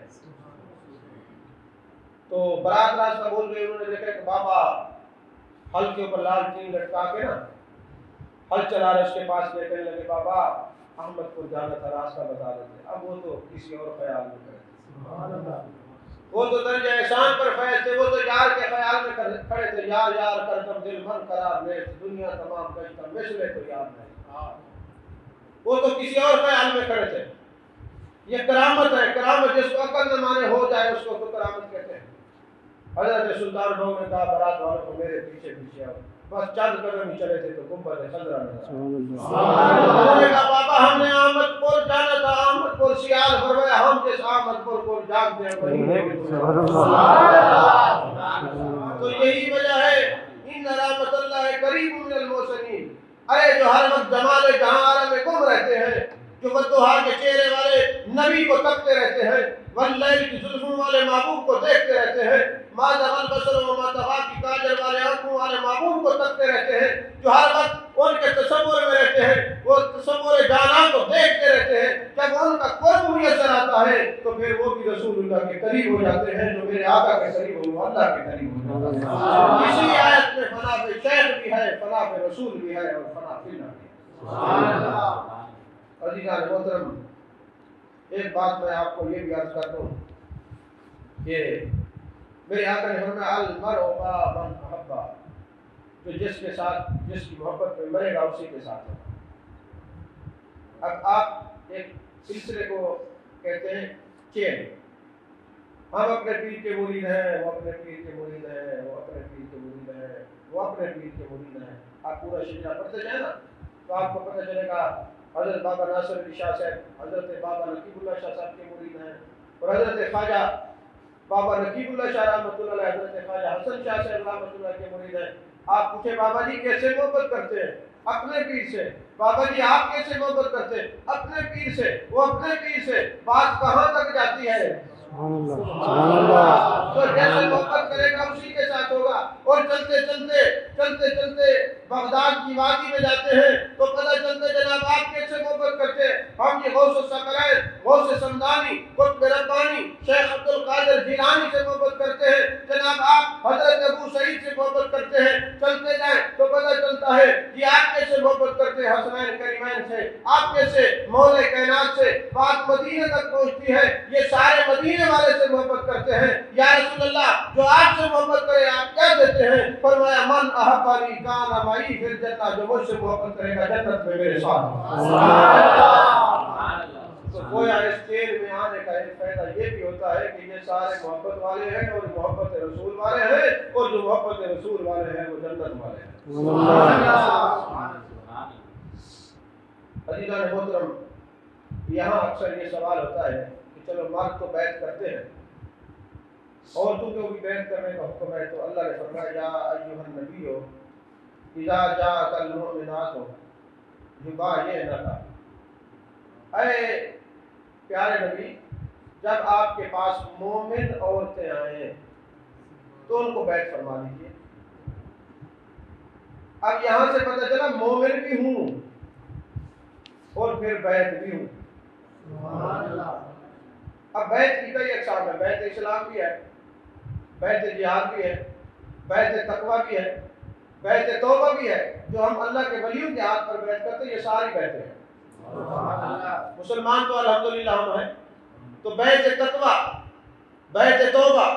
تو برات راستہ بول گئے، انہوں نے دیکھا کہ بابا ہل کے اوپر لال ٹین لٹکا کے نا ہل چلا رہے، اس کے پاس گئے، کہنے لگے بابا احمد کو جانا تھا، راستہ بتا دیتے۔ اب وہ تو کسی اور خیال میں کرتے، وہ تو درجہ احسان پر فیض تھے، وہ تو یار کے خیال میں کھڑے تھے، یار یار کر کر دل من قرار لے، دنیا تمام کشتا مثلے تو یار نہیں، وہ تو کسی اور خیال میں کھڑے تھے۔ یہ کرامت ہے، کرامت جس کو عقل نہ مانے ہو جائے اس کو تو کرامت کہتے ہیں۔ حضرت سلطان بہو نے کہا برات والوں کو میرے پیچھے پیچھے آؤ، بس چند قدم ہی چلے تھے تو گنبد خضرا نظر آیا۔ انہوں نے کہا بابا ہم نے احمد پور جانا تھا، احمد پور سیال فرمایا ہم جس احمد پور کو جانتے ہیں وہی لے کے تو یہی وجہ ہے ان رحمت اللہ قریب من المحسنین۔ ارے جو ہر وقت جمال جہاں عالم میں گم رہتے ہیں، جو بدوہا کے چہرے والے نبی کو تکتے رہتے ہیں، واللیل کی زلفوں والے محبوب کو دیکھتے رہتے ہیں، ما ذغل بصر وما طغى کی کاجل والے آنکھوں والے محبوب کو تکتے رہتے ہیں، جو ہر وقت ان کے تصور میں رہتے ہیں، وہ تصور جاناں کو دیکھتے رہتے ہیں، جب ان کا قرب میسر آتا ہے تو پھر وہ بھی رسول اللہ کے قریب ہو جاتے ہیں، جو میرے آقا کے قریب ہو اللہ کے قریب ہو جاتے ہیں۔ اسی آیت میں فنا پہ شیخ بھی ہے، فنا پہ رسول بھی ہے، اور فنا فی اللہ بھی ہے۔ سبحان اللہ۔ عزیزان محترم، ایک بات میں آپ کو یہ بھی عرض کر دوں کہ میرے آقا نے فرمایا المرء مع من احب، جو جس کے ساتھ جس کی محبت میں مرے گا اسی کے ساتھ ہوگا۔ اب آپ ایک سلسلے کو کہتے ہیں چین، ہم اپنے پیر کے مرید ہیں، وہ اپنے پیر کے مرید ہیں، وہ اپنے پیر کے مرید ہیں، وہ اپنے پیر کے مرید ہیں۔ آپ پورا شجرہ پڑھتے جائیں نا تو آپ کو پتہ چلے گا حضرت بابا ناصر علی شاہ صاحب حضرت بابا نقیب اللہ شاہ صاحب کے مرید ہیں، اور حضرت خواجہ بابا نقیب اللہ شاہ رحمۃ اللہ علیہ حضرت خواجہ حسن شاہ صاحب رحمۃ اللہ کے مرید ہیں۔ آپ پوچھیں بابا جی کیسے محبت کرتے ہیں؟ اپنے پیر سے۔ بابا جی آپ کیسے محبت کرتے ہیں؟ اپنے پیر سے۔ وہ اپنے پیر سے، بات کہاں تک جاتی ہے؟ سبحان اللہ، سبحان اللہ۔ تو جیسے محبت کرے گا اسی کے ساتھ ہوگا۔ اور چلتے چلتے چلتے چلتے بغداد کی وادی میں جاتے ہیں تو پتہ چلتا ہے جناب آپ کیسے محبت کرتے ہیں۔ ہم یہ غوث الثقلین، غوث سمدانی، قطب ربانی، شیخ عبد القادر جیلانی سے محبت کرتے ہیں، جناب آپ حضرت ابو سعید سے محبت کرتے ہیں۔ چلتے جائیں تو پتہ چلتا ہے کہ آپ کیسے محبت کرتے ہیں حسنین کریمین سے، آپ کیسے مولا کائنات سے۔ بات مدینے تک پہنچتی ہے، یہ سارے مدینے والے سے محبت کرتے ہیں۔ یا رسول اللہ جو آپ سے محبت کرے آپ کیا دیتے ہیں؟ فرمایا من احبنی کان معی فی الجنہ، جو مجھ سے محبت کرے گا جنت میں میرے ساتھ۔ تو گویا اس چین میں آنے کا ایک فائدہ یہ بھی ہوتا ہے کہ یہ سارے محبت والے ہیں اور محبت رسول والے ہیں، اور جو محبت رسول والے ہیں وہ جنت والے ہیں۔ عزیزان محترم، یہاں اکثر یہ سوال ہوتا ہے کہ چلو مرد تو بیعت کرتے ہیں، عورتوں کو بھی بیعت کرنے کا حکم ہے، تو اللہ نے فرمایا یا ایھا النبی اذا جاءک المؤمنات یبایعنک، اے پیارے نبی جب آپ کے پاس مومن عورتیں آئیں تو ان کو بیعت فرما دیجیے۔ اب یہاں سے پتہ چلا مومن بھی ہوں اور پھر بیعت بھی ہوں۔ اب بیعت کی کئی اقسام ہے، بیعت اسلام بھی ہے، بیعت جہاد بھی ہے، بیعت تقویٰ بھی ہے، بیعت توبہ بھی ہے، جو ہم اللہ کے ولیوں کے ہاتھ پر بیعت کرتے ہیں، یہ ساری بیعتیں ہیں۔ مسلمان تو الحمدللہ ہم ہیں، تو بیعت تقویٰ، بیعت توبہ،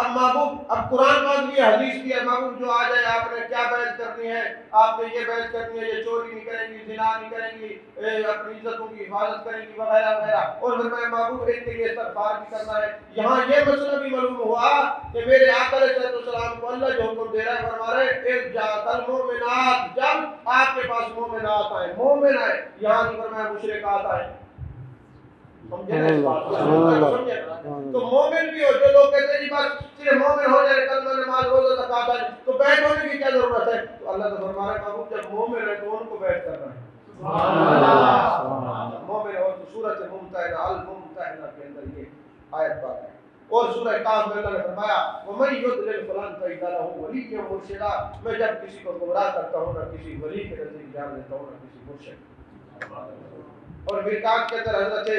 اب محبوب، اب قرآن پاک بھی ہے، حدیث بھی ہے، محبوب جو آ جائے آپ نے کیا بیعت کرنی ہے، آپ نے یہ بیعت کرنی ہے، یہ چوری نہیں کریں گی، زنا نہیں کریں گی، اپنی عزتوں کی حفاظت کریں گی، وغیرہ وغیرہ، اور پھر میں محبوب ان کے لیے استغفار بھی کرنا ہے۔ یہاں یہ مسئلہ بھی معلوم ہوا کہ میرے آقا علیہ السلام کو اللہ جو حکم دے رہا ہے، فرما رہے ہیں اذ جاءت المؤمنات، جب آپ کے پاس مومنات آئے، مومن آئے، یہاں نہیں فرمایا مشرکات آئے۔ سمجھے نا اس بات کو؟ تو مومن بھی ہو، جو لوگ کہتے ہیں جی بس صرف مومن ہو جائے، کلمہ نماز روزہ زکات ہے، تو بیعت ہونے کی کیا ضرورت ہے؟ تو اللہ تو فرما رہا ہے محبوب جب مومن ہے تو ان کو بیعت کرنا ہے۔ مومن ہو تو سورۃ ممتحنہ الممتحنہ کے اندر یہ آیت پاک ہے، اور سورہ کاف میں اللہ نے فرمایا وَمَن يُضْلِلْ فَلَن تَجِدَ لَهُ وَلِيًّا مُرْشِدًا، میں جب کسی کو گمراہ کرتا ہوں نہ کسی ولی کے نزدیک جان دیتا ہوں نہ کسی مرشد۔ اور مرکات کے اندر حضرت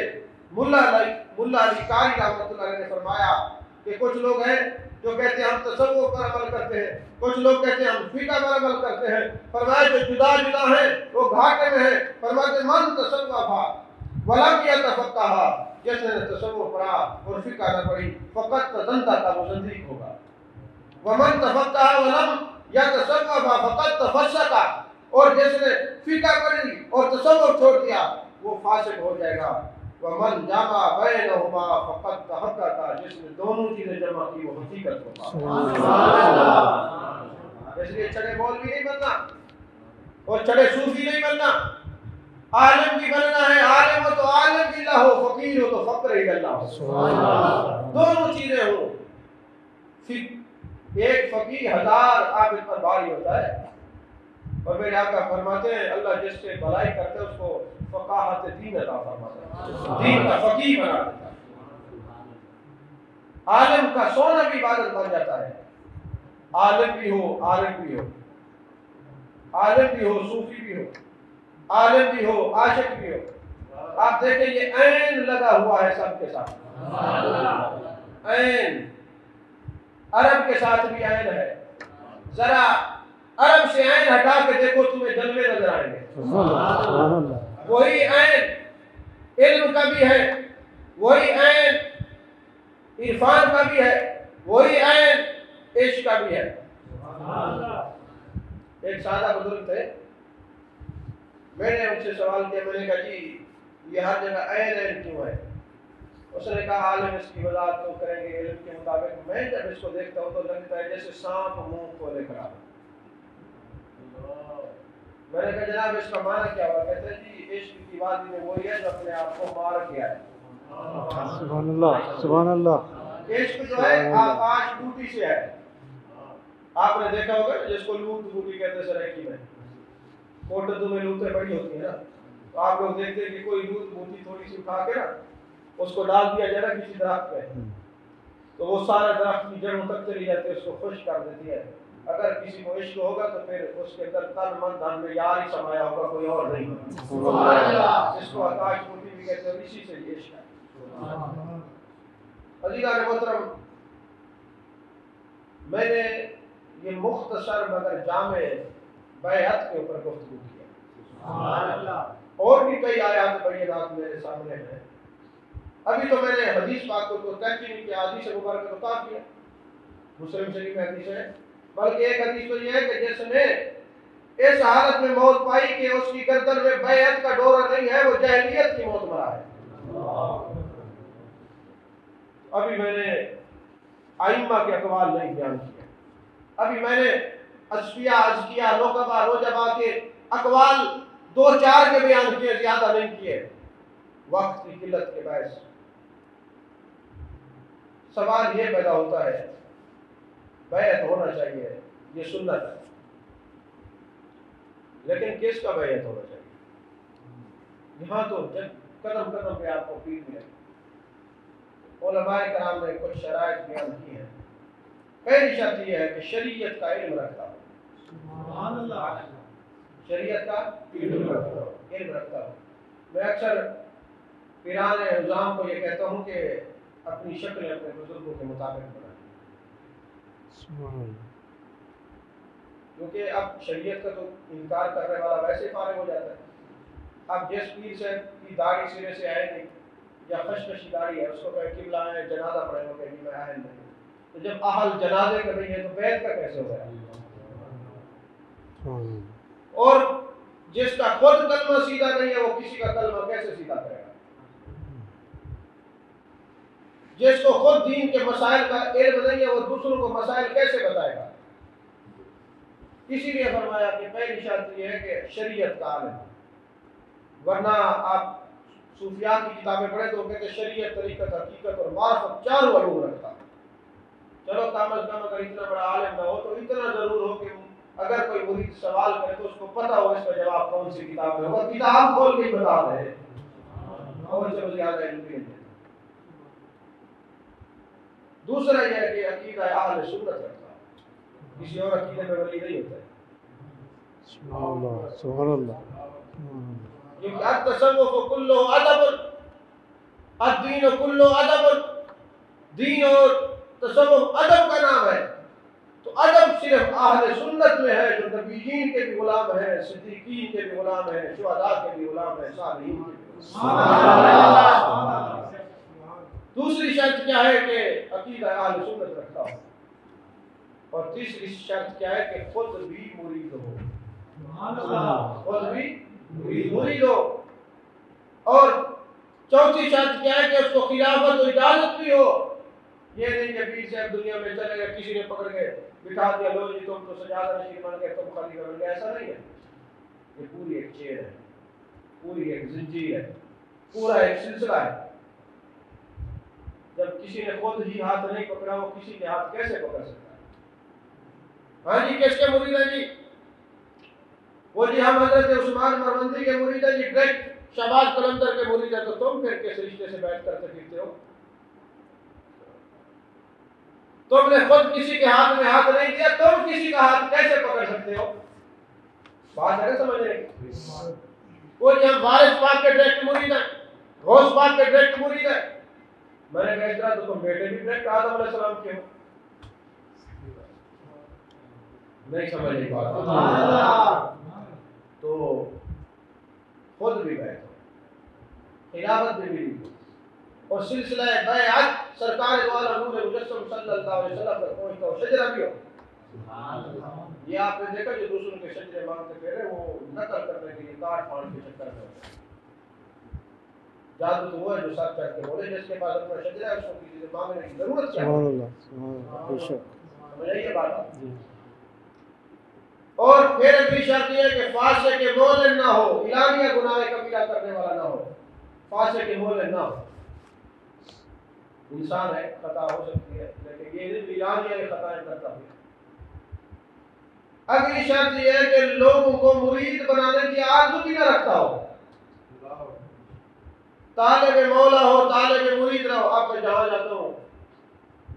ملا علی قاری رحمۃ اللہ علیہ نے فرمایا کہ کچھ لوگ ہیں جو کہتے ہیں ہم تصوف پر عمل کرتے ہیں، کچھ لوگ کہتے ہیں ہم فقہ پر عمل کرتے ہیں، فرمایا جو جدا جدا ہیں وہ گھاٹے میں ہیں، فرماتے من تصوف ولم یتفقہ، جس نے تصوف پڑھا اور فقہ نہ پڑھی فقط تزندہ کا وہ زندیق ہوگا، ومن تفقہ ولم یتصوف فقط تفسق، اور جس نے فقہ پڑھی اور تصوف چھوڑ دیا وہ فاسق ہو جائے گا، ومن جمع بینہما فقط تحقق، جس نے دونوں چیزیں جمع کی وہ حقیقت ہوگا۔ اس لیے چڑے مولوی نہیں بننا اور چڑے صوفی نہیں بننا، عالم بھی بننا ہے، عالم ہو تو عالم بھی اللہ ہو، فقیر ہو تو فقر ہی اللہ ہو، دونوں چیزیں ہوں۔ ایک فقیر 1000 عابد پر بھاری ہوتا ہے، اور میرے آقا فرماتے ہیں اللہ جس سے بھلائی کرتا ہے اس کو فقاہت دین عطا فرماتا ہے، دین کا فقیہ بنا دیتا ہے۔ عالم کا سونا بھی عبادت بن جاتا ہے، عالم بھی ہو، عالم بھی ہو، عالم بھی ہو، صوفی بھی ہو، عالم بھی ہو، عاشق بھی ہو۔ آپ دیکھیں یہ عین لگا ہوا ہے سب کے ساتھ، عین، عرب کے ساتھ بھی عین ہے، ذرا عرب سے عین ہٹا کے دیکھو تمہیں جلوے نظر آئیں گے۔ وہی عین علم کا بھی ہے، وہی عین عرفان کا بھی ہے، وہی عین عشق کا بھی ہے۔ ایک سادہ بزرگ تھے، میں نے ان سے سوال کیا، میں نے کہا جی یہ ہر جگہ عین عین کیوں ہے؟ اس نے کہا عالم اس کی وضاحت تو کریں گے علم کے مطابق، میں جب اس کو دیکھتا ہوں تو لگتا ہے جیسے سانپ منہ کھولے کھڑا ہو۔ میں نے کہا جناب اس کا معنی کیا ہوا؟ کہتے ہیں جی عشق کی وادی میں وہی ہے جو اپنے آپ کو مار کے آئے۔ سبحان اللہ، سبحان اللہ۔ عشق جو ہے آکاش بوٹی سے ہے، آپ نے دیکھا ہوگا جس کو لوٹ بوٹی کہتے ہیں سریکی میں، کوٹدو میں لوٹیں بڑی ہوتی ہیں نا، تو آپ لوگ دیکھتے ہیں کہ کوئی لوٹ بوٹی تھوڑی سی اٹھا کے نا اس کو ڈال دیا جائے کسی درخت پہ، تو وہ سارا درخت کی جڑوں تک چلی جاتی ہے، اس کو خشک کر دیتی ہے۔ اگر کسی کو عشق ہوگا تو پھر اس کے اندر تن من دھن میں یار ہی سمایا ہوگا، کوئی اور نہیں، جس کو آکاش بوٹی بھی کہتے ہیں، اسی سے یہ عشق ہے۔ عزیزان محترم، میں نے یہ مختصر مگر جامع بیعت کے اوپر گفتگو کیا، اور بھی کئی آیات بینات میرے سامنے ہیں۔ ابھی تو میں نے حدیث پاک کو تحقیق نہیں کیا، حدیث مبارکہ تو کافی ہے، مسلم شریف میں حدیث ہے، بلکہ ایک حدیث تو یہ ہے کہ جس نے اس حالت میں موت پائی کہ اس کی گردن میں بیعت کا ڈورا نہیں ہے، وہ جاہلیت کی موت مرا ہے۔ ابھی میں نے ائمہ کے اقوال نہیں بیان کیے، ابھی میں نے ازکیہ نقبہ نوجبا کے اقوال 2-4 کے بیان کیے، زیادہ نہیں کیے وقت کی قلت کے باعث۔ سوال یہ پیدا ہوتا ہے، بیعت ہونا چاہیے، یہ سنت ہے، لیکن کس کا بیعت ہونا چاہیے؟ یہاں تو قدم قدم پہ آپ کو پیر ملے۔ علماء کرام نے کچھ شرائط بیان کی ہیں۔ پہلی شرط یہ ہے کہ شریعت کا علم رکھتا ہو، سبحان اللہ، شریعت کا علم رکھتا ہو۔ میں اکثر پیران نظام کو یہ کہتا ہوں کہ اپنی شکل اپنے بزرگوں کے مطابق بنائیں، کیونکہ اب شریعت کا تو انکار کرنے والا ویسے فارغ ہو جاتا ہے۔ اب جس پیر سے کی داڑھی سرے سے آئے نہیں یا خشخشی داڑھی ہے، اس کو کہ قبلہ ہے جنازہ پڑھے گا، کہ میں اہل نہیں، تو جب اہل جنازے کا نہیں ہے تو بیعت کا کیسے ہو گیا؟ اور جس کا خود کلمہ سیدھا نہیں ہے وہ کسی کا کلمہ کیسے سیدھا کرے گا؟ جس کو خود دین کے مسائل کا علم نہیں ہے وہ دوسروں کو مسائل کیسے بتائے گا؟ اسی لیے فرمایا کہ پہلی شرط یہ ہے کہ شریعت کا عالم، ورنہ آپ صوفیاء کی کتابیں پڑھیں تو کہتے ہیں شریعت، طریقت، حقیقت اور معرفت 4 علوم رکھتا۔ چلو کم از کم اگر اتنا بڑا عالم نہ ہو تو اتنا ضرور ہو کہ اگر کوئی مرید سوال کرے تو اس کو پتہ ہو اس کا جواب کون سی کتاب میں ہوگا، کتاب کھول کے بتا دے، اور سے زیادہ علم نہیں ہے۔ دوسرا یہ ہے کہ عقیدہ اہل سنت رکھتا ہے، کسی اور عقیدے میں ولی نہیں ہوتا ہے۔ سبحان اللہ، سبحان اللہ۔ کیونکہ التصوف کلہ ادب، الدین کلہ ادب، دین اور تصوف ادب کا نام ہے، تو ادب صرف اہل سنت میں ہے جو نبیین کے بھی غلام ہیں، صدیقین کے بھی غلام ہیں، شہداء کے بھی غلام ہیں، صالحین کے بھی غلام ہیں۔ دوسری شرط کیا ہے کہ عقیدہ اہل سنت رکھتا ہو، اور تیسری شرط کیا ہے کہ خود بھی مرید ہو، خود بھی مرید ہو، اور چوتھی شرط کیا ہے کہ اس کو خلافت و اجازت بھی ہو۔ یہ نہیں کہ پیر صاحب دنیا میں چلے گئے، کسی نے پکڑ کے بٹھا دیا، لو جی تم تو سجادہ نشین بن گئے، تم خلیفہ بن گئے، ایسا نہیں ہے۔ یہ پوری ایک چین ہے، پوری ایک زنجیر ہے، پورا ایک سلسلہ ہے۔ جب کسی نے خود ہی ہاتھ نہیں پکڑا وہ کسی کے ہاتھ کیسے پکڑ سکتا ہے؟ ہاں جی کس کے مرید ہیں جی؟ وہ جی ہم حضرت عثمان مرمندی کے مرید ہیں جی، ڈائریکٹ شہباز قلندر کے مرید ہیں، تو تم پھر کس رشتے سے بیٹھ کر پھرتے ہو؟ تم نے خود کسی کے ہاتھ میں ہاتھ نہیں دیا، تم کسی کا ہاتھ کیسے پکڑ سکتے ہو؟ بات ہے سمجھ رہے؟ وہ جی ہم وارث پاک کے ڈائریکٹ مرید ہیں، غوث پاک کے ڈائریکٹ مرید ہیں۔ میں نے کہا اس طرح تو تم بیٹے بھی ڈائریکٹ آدم علیہ السلام کے ہو۔ نہیں سمجھ رہی بات؟ تو خود بھی بیٹھ ہو، خلافت بھی ملی، اور سلسلہ بیعت سرکار والا نور مجسم صلی اللہ علیہ وسلم تک پہنچتا ہو، شجرہ بھی ہو۔ یہ آپ نے دیکھا جو دوسروں کے شجرے مانگتے پھرے وہ نقل کرنے کے لیے کاٹ پھاڑ کے چکر میں ہوتے ہیں۔ جادو تو وہ ہے جو ساتھ چڑھ کے بولے جس کے پاس اپنا شجرہ ہے اس کو کسی سے مانگنے کی ضرورت کیا ہے؟ سبحان اللہ، سبحان اللہ، بے شک۔ سمجھ آئیے بات؟ اور پھر اگلی شرط یہ ہے کہ فاسق کے مولن نہ ہو، اعلانیہ گناہ کبیرہ کرنے والا نہ ہو، فاسق کے مولن نہ ہو۔ انسان ہے، خطا ہو سکتی ہے، لیکن یہ اعلانیہ خطائیں کرتا ہے۔ اگلی شرط یہ ہے کہ لوگوں کو مرید بنانے کی آرزو بھی نہ رکھتا ہو، طالب مولا ہو، طالب مرید رہو۔ اب میں جہاں جاتا ہوں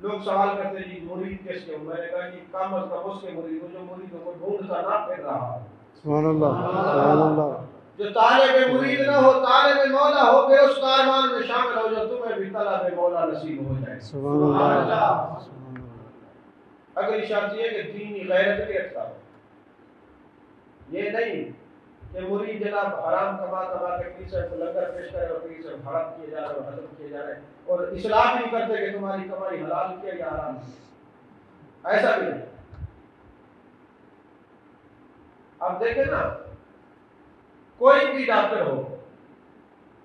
لوگ سوال کرتے ہیں جی مرید کس کے ہو؟ میں نے کہا جی کم از کم اس کے مرید ہو جو مرید کو ڈھونڈتا نہ پھر رہا۔ سبحان اللہ، سبحان اللہ۔ جو طالب مرید نہ ہو، طالب مولا ہو، پھر اس کاروان میں شامل ہو جو تمہیں بھی طلب مولا نصیب ہو جائے۔ سبحان اللہ، سبحان اللہ۔ اگلی شرط یہ کہ دینی غیرت بھی رکھتا ہو، یہ نہیں کہ مرید جناب حرام کما کے پیر صاحب کو لنگر پیش کرے اور پیر صاحب حرام کیے جا رہے اور حضم کیے جا رہے اور اصلاح نہیں کرتے کہ تمہاری کمائی حلال کیا یا حرام کیا، ایسا بھی نہیں۔ اب دیکھیں نا، کوئی بھی ڈاکٹر ہو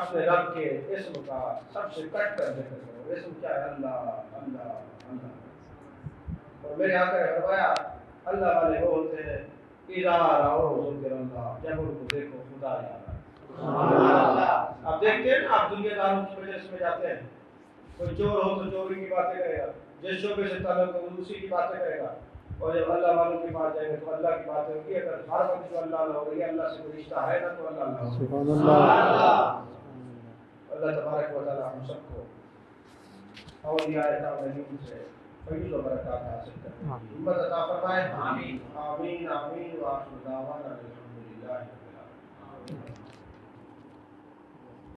اپنے رب کے اسم کا سب سے کٹ کر ذکر کرو. اسم کیا ہے؟ اللہ اللہ اللہ. اور میرے آقا نے فرمایا اللہ والے وہ ہوتے ہیں اذا راؤ ذکر اللہ، جب ان کو دیکھو خدا یاد آئے. سبحان اللہ. آپ دیکھتے ہیں نا، آپ دنیا داروں کی مجلس میں جاتے ہیں، کوئی چور ہو تو چوری کی باتیں کرے گا، جس شعبے سے تعلق ہے اسی کی باتیں کرے گا، اور جب اللہ والوں کے پاس جائیں گے تو اللہ کی باتیں ہوگی. اگر ہر وقت جو اللہ ہو رہی ہے، اللہ سے کوئی رشتہ ہے نا، تو اللہ اللہ ہو. سبحان اللہ. اللہ تبارک و تعالی ہم سب کو اولیاء کرام سے فیض و برکات حاصل کرنے کی ہمت عطا فرمائے. آمین آمین آمین. وآخر دعوانا الحمدللہ رب العالمین.